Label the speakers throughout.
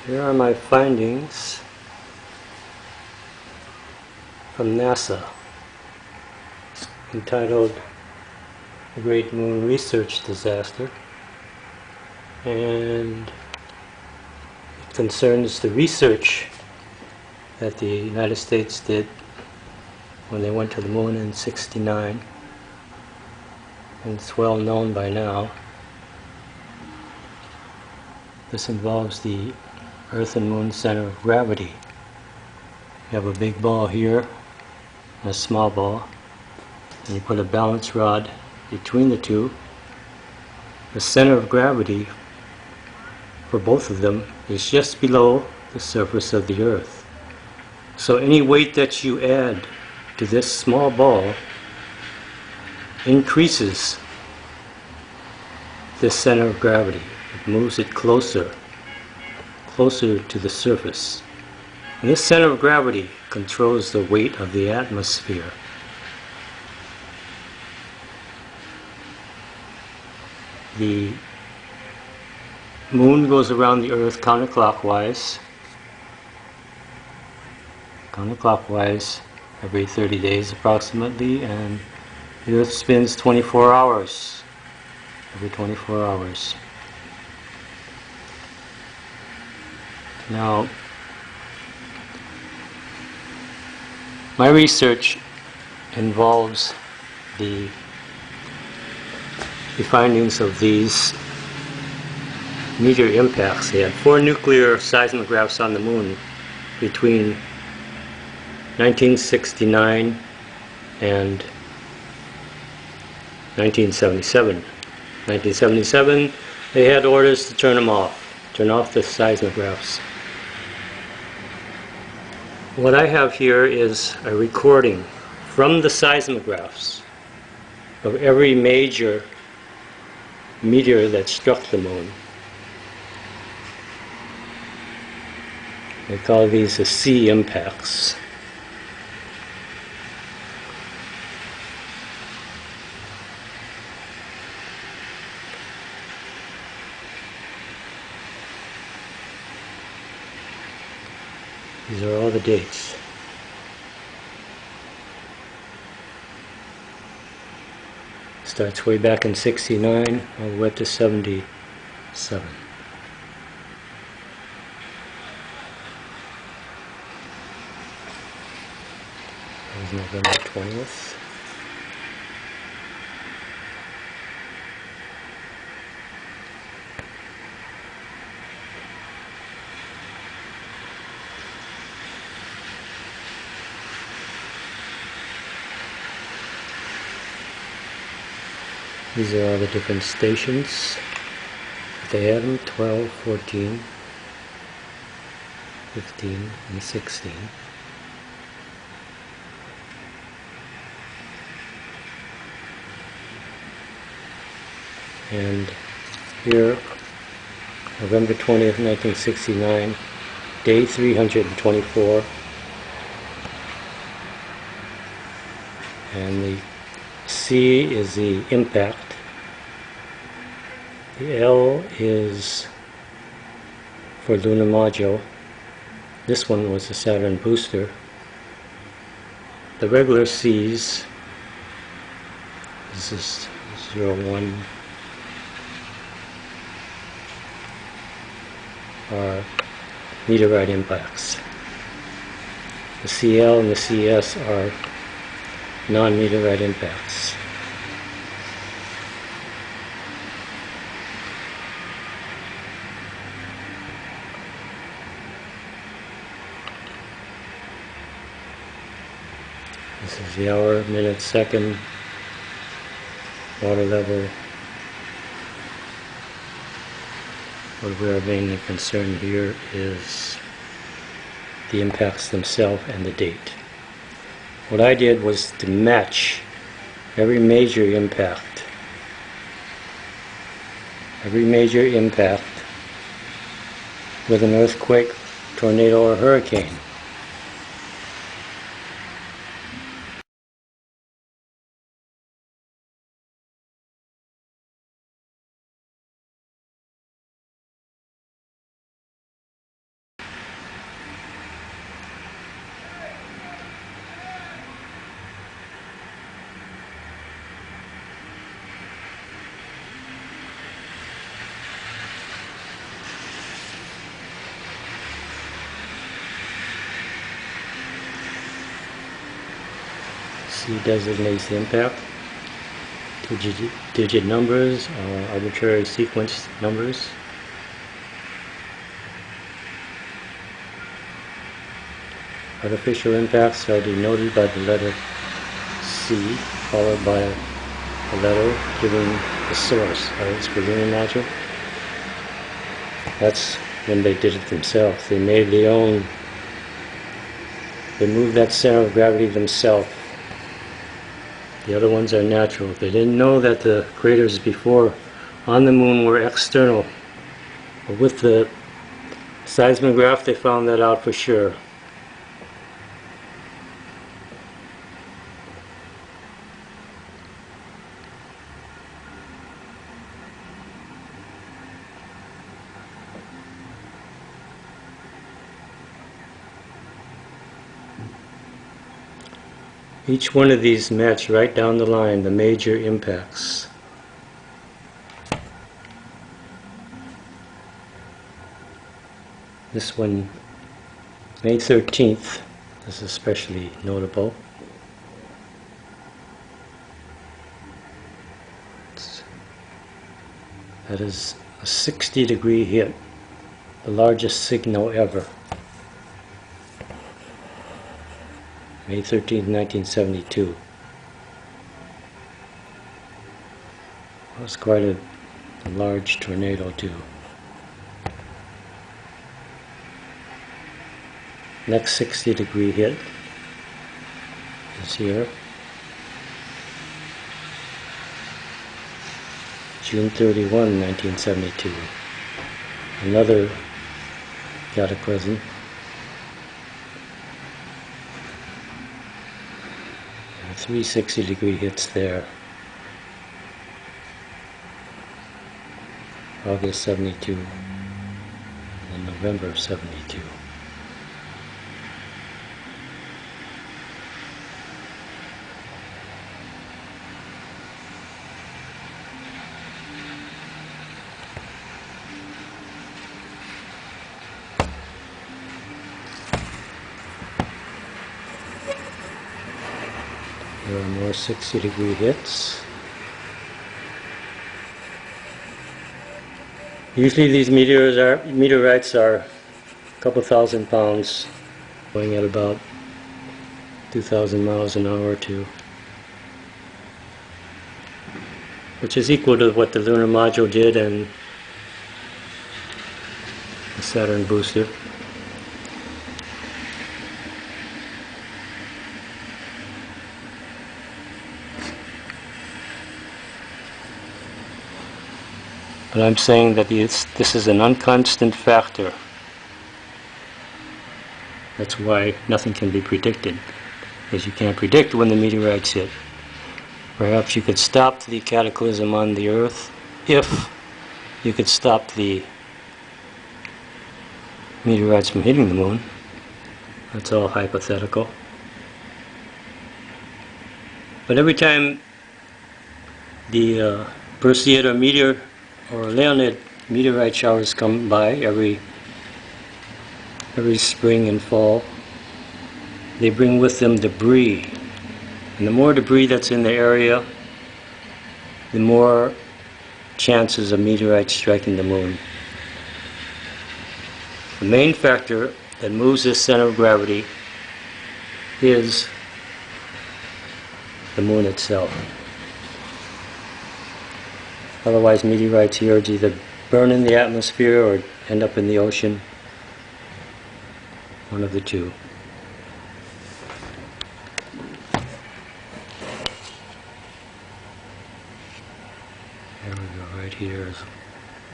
Speaker 1: Here are my findings from NASA, entitled The Great Moon Research Disaster, and it concerns the research that the United States did when they went to the moon in '69, and it's well known by now. This involves the Earth and Moon center of gravity. You have a big ball here and a small ball, and you put a balance rod between the two. The center of gravity for both of them is just below the surface of the Earth. So any weight that you add to this small ball increases this center of gravity. It moves it closer to the surface. And this center of gravity controls the weight of the atmosphere. The moon goes around the Earth counterclockwise every 30 days approximately, and the Earth spins 24 hours every 24 hours. Now, my research involves the findings of these meteor impacts. They had 4 nuclear seismographs on the moon between 1969 and 1977. 1977, they had orders to turn off the seismographs. What I have here is a recording from the seismographs of every major meteor that struck the moon. They call these the C impacts. These are all the dates. Starts way back in '69 all the way up to '77. That was November 20th. These are all the different stations. They had them 12, 14, 15, and 16. And here, November 20th, 1969, day 324. And the C is the impact. The L is for lunar module. This one was the Saturn booster. The regular C's, this is 01, are meteorite impacts. The CL and the CS are non-meteorite impacts. This is the hour, minute, second, water level. What we are mainly concerned here is the impacts themselves and the date. What I did was to match every major impact with an earthquake, tornado, or hurricane. C designates the impact. Digit numbers or arbitrary sequence numbers. Artificial impacts are denoted by the letter C, followed by a letter giving the source. It's for lunar module. That's when they did it themselves. They made their own. They moved that center of gravity themselves. The other ones are natural. They didn't know that the craters before on the moon were external. But with the seismograph, they found that out for sure. Each one of these match right down the line the major impacts. This one, May 13th, is especially notable. That is a 60-degree hit, the largest signal ever. May 13th, 1972. It was quite a large tornado too. Next 60-degree hit is here. June 31, 1972. Another cataclysm. 3 60-degree hits there. August 72 and November 72. There are more 60-degree hits. Usually these meteorites are a couple thousand pounds, going at about 2,000 miles an hour or two, which is equal to what the lunar module did and the Saturn booster. But I'm saying that this is an unconstant factor. That's why nothing can be predicted, because you can't predict when the meteorites hit. Perhaps you could stop the cataclysm on the Earth if you could stop the meteorites from hitting the moon. That's all hypothetical. But every time the Perseid or meteor or Leonid meteorite showers come by every spring and fall, they bring with them debris. And the more debris that's in the area, the more chances of meteorites striking the moon. The main factor that moves this center of gravity is the moon itself. Otherwise, meteorites here either burn in the atmosphere or end up in the ocean. One of the two. There we go, right here is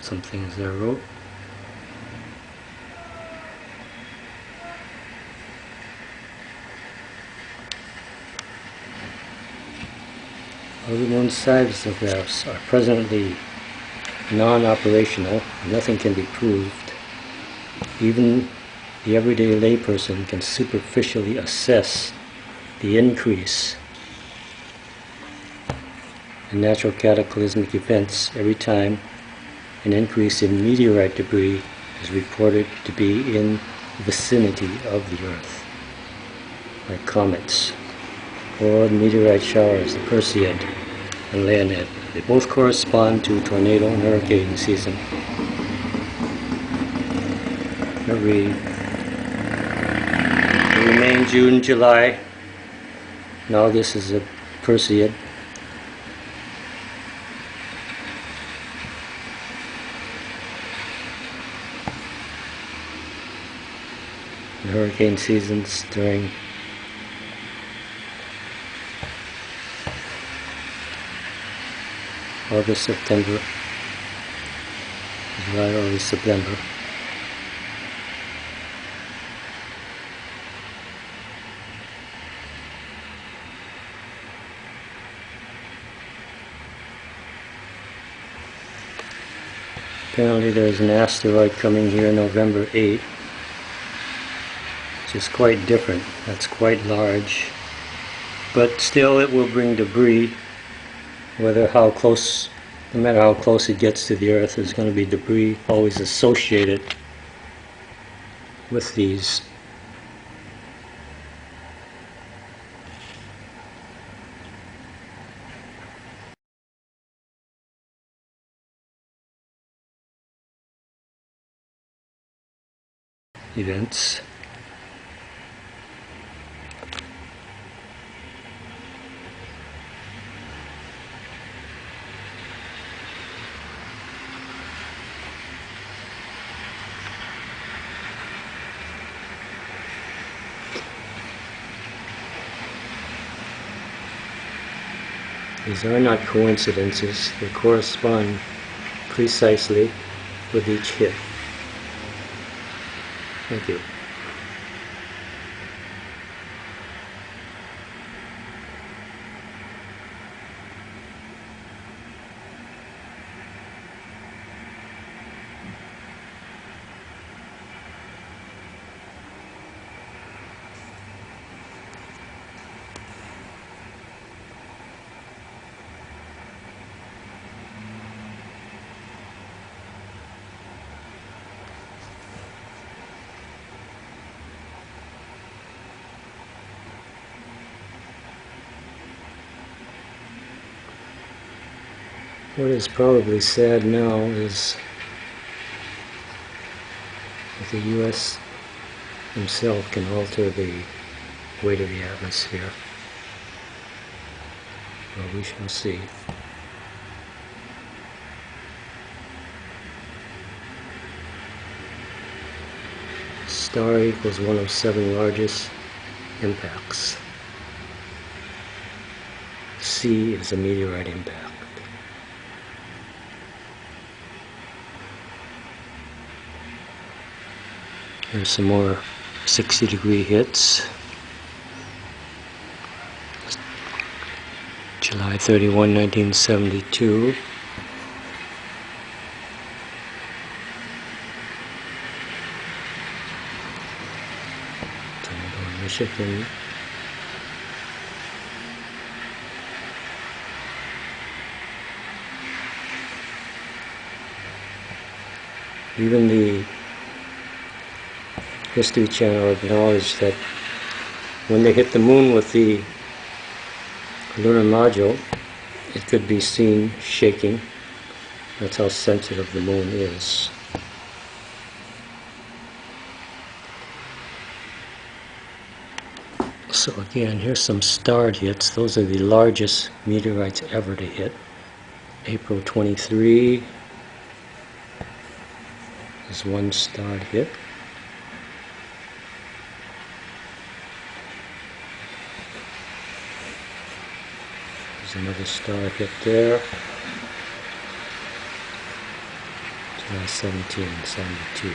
Speaker 1: some things I wrote. All the moon seismographs are presently non-operational. Nothing can be proved. Even the everyday layperson can superficially assess the increase in natural cataclysmic events every time an increase in meteorite debris is reported to be in the vicinity of the Earth, like comets. or meteorite showers, the Perseid and Leonid. They both correspond to tornado and hurricane season. Every May, June, July. Now this is a Perseid. The hurricane seasons during August, September, July, early September. Apparently there's an asteroid coming here November 8th, which is quite different. That's quite large, but still it will bring debris. No matter how close it gets to the Earth, there's going to be debris always associated with these. Events. These are not coincidences, they correspond precisely with each hit. Thank you. What is probably sad now is that the U.S. himself can alter the weight of the atmosphere. Well, we shall see. Star equals one of 7 largest impacts. C is a meteorite impact. Here's some more 60-degree hits. July 31, 1972. Tornado, Michigan. Even the History Channel acknowledged that when they hit the moon with the lunar module, it could be seen shaking. That's how sensitive the moon is. So again, here's some starred hits. Those are the largest meteorites ever to hit. April 23 is one starred hit. There's another star hit there. July 17, 72.